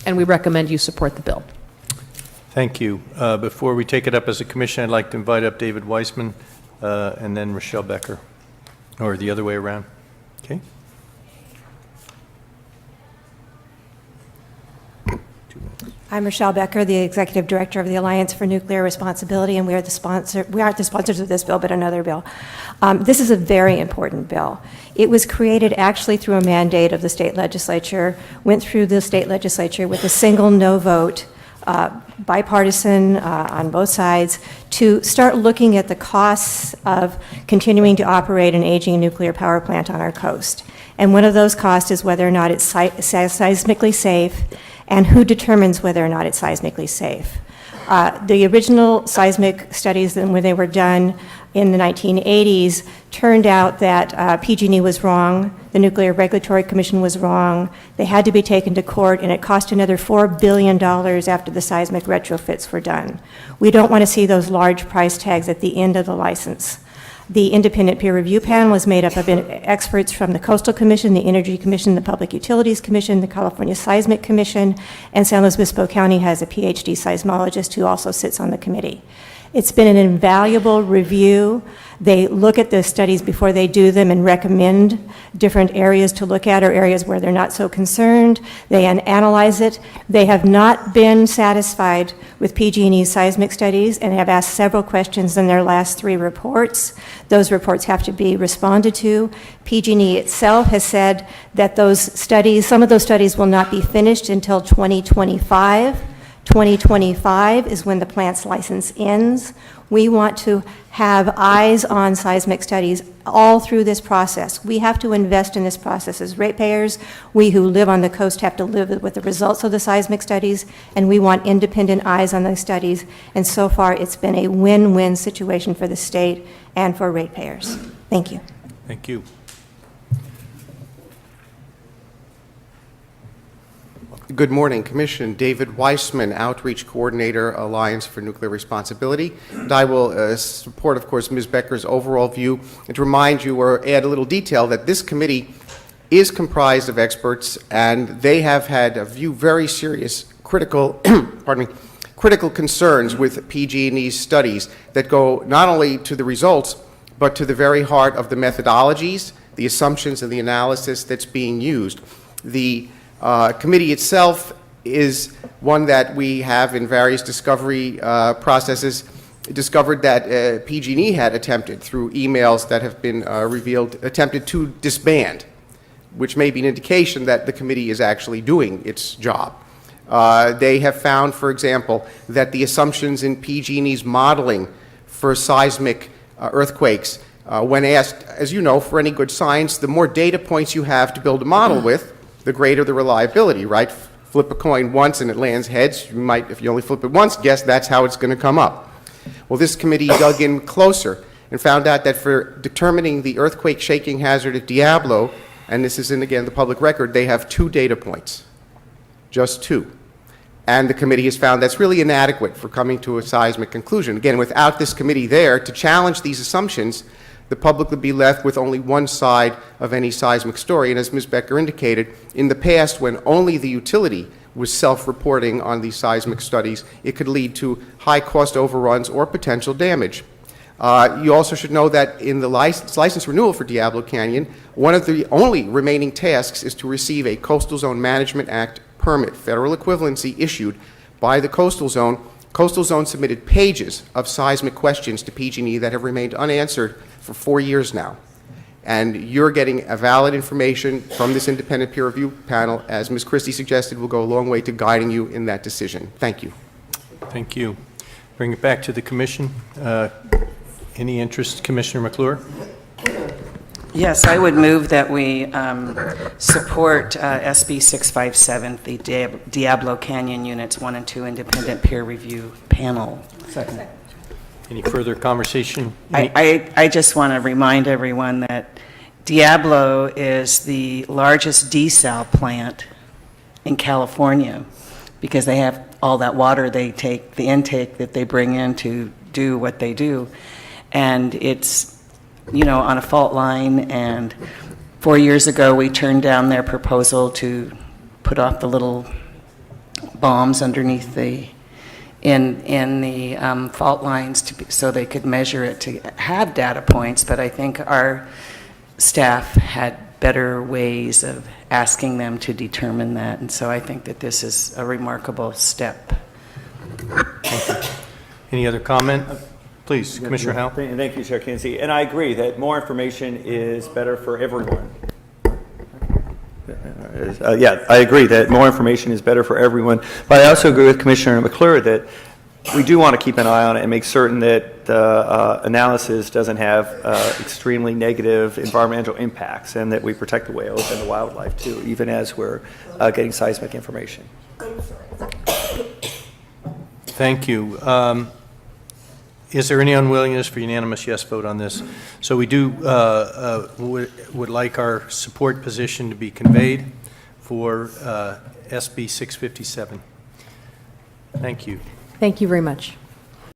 and we recommend you support the bill. Thank you. Before we take it up as a commission, I'd like to invite up David Weisman and then Rochelle Becker, or the other way around. Okay. I'm Rochelle Becker, the Executive Director of the Alliance for Nuclear Responsibility, and we aren't the sponsors of this bill, but another bill. This is a very important bill. It was created actually through a mandate of the state legislature, went through the state legislature with a single no vote, bipartisan on both sides, to start looking at the costs of continuing to operate an aging nuclear power plant on our coast. And one of those costs is whether or not it's seismically safe, and who determines whether or not it's seismically safe. The original seismic studies, when they were done in the 1980s, turned out that PG&E was wrong, the Nuclear Regulatory Commission was wrong, they had to be taken to court, and it cost another $4 billion after the seismic retrofits were done. We don't want to see those large price tags at the end of the license. The independent peer review panel was made up of experts from the Coastal Commission, the Energy Commission, the Public Utilities Commission, the California Seismic Commission, and San Luis Obispo County has a PhD seismologist who also sits on the committee. It's been an invaluable review. They look at the studies before they do them and recommend different areas to look at or areas where they're not so concerned. They analyze it. They have not been satisfied with PG&E's seismic studies and have asked several questions in their last 3 reports. Those reports have to be responded to. PG&E itself has said that those studies, some of those studies will not be finished until 2025. 2025 is when the plant's license ends. We want to have eyes on seismic studies all through this process. We have to invest in this process as ratepayers. We who live on the coast have to live with the results of the seismic studies, and we want independent eyes on those studies. And so far, it's been a win-win situation for the state and for ratepayers. Thank you. Thank you. Good morning, Commission. David Weisman, Outreach Coordinator, Alliance for Nuclear Responsibility. And I will support, of course, Ms. Becker's overall view and to remind you or add a little detail that this committee is comprised of experts and they have had a few very serious critical, critical concerns with PG&E's studies that go not only to the results, but to the very heart of the methodologies, the assumptions, and the analysis that's being used. The committee itself is one that we have in various discovery processes discovered that PG&E had attempted through emails that have been revealed, attempted to disband, which may be an indication that the committee is actually doing its job. They have found, for example, that the assumptions in PG&E's modeling for seismic earthquakes, when asked, as you know, for any good science, the more data points you have to build a model with, the greater the reliability, right? Flip a coin once and it lands heads. You might, if you only flip it once, guess that's how it's going to come up. Well, this committee dug in closer and found out that for determining the earthquake shaking hazard at Diablo, and this is in, again, the public record, they have 2 data points, just 2. And the committee has found that's really inadequate for coming to a seismic conclusion. Again, without this committee there to challenge these assumptions, the public would be left with only one side of any seismic story. And as Ms. Becker indicated, in the past, when only the utility was self-reporting on these seismic studies, it could lead to high-cost overruns or potential damage. You also should know that in the license renewal for Diablo Canyon, one of the only remaining tasks is to receive a Coastal Zone Management Act permit, federal equivalency issued by the Coastal Zone. Coastal Zone submitted pages of seismic questions to PG&E that have remained unanswered for 4 years now. And you're getting a valid information from this independent peer review panel, as Ms. Christie suggested, will go a long way to guiding you in that decision. Thank you. Thank you. Bring it back to the Commission. Any interest, Commissioner McClure? Yes, I would move that we support SB 657, the Diablo Canyon Units 1 and 2 Independent Peer Review Panel. Second. Any further conversation? I just want to remind everyone that Diablo is the largest desal plant in California because they have all that water they take, the intake that they bring in to do what they do. And it's, you know, on a fault line, and 4 years ago we turned down their proposal to put off the little bombs underneath in the fault lines so they could measure it to have data points, but I think our staff had better ways of asking them to determine that, and so I think that this is a remarkable step. Any other comment? Please, Commissioner Howell. Thank you, Chair Kinsey. And I agree that more information is better for everyone. Yeah, I agree that more information is better for everyone. But I also agree with Commissioner McClure that we do want to keep an eye on it and make certain that the analysis doesn't have extremely negative environmental impacts, and that we protect the whales and the wildlife too, even as we're getting seismic information. Thank you. Is there any unwillingness for unanimous yes vote on this? So we do would like our support position to be conveyed for SB 657. Thank you. Thank you very much.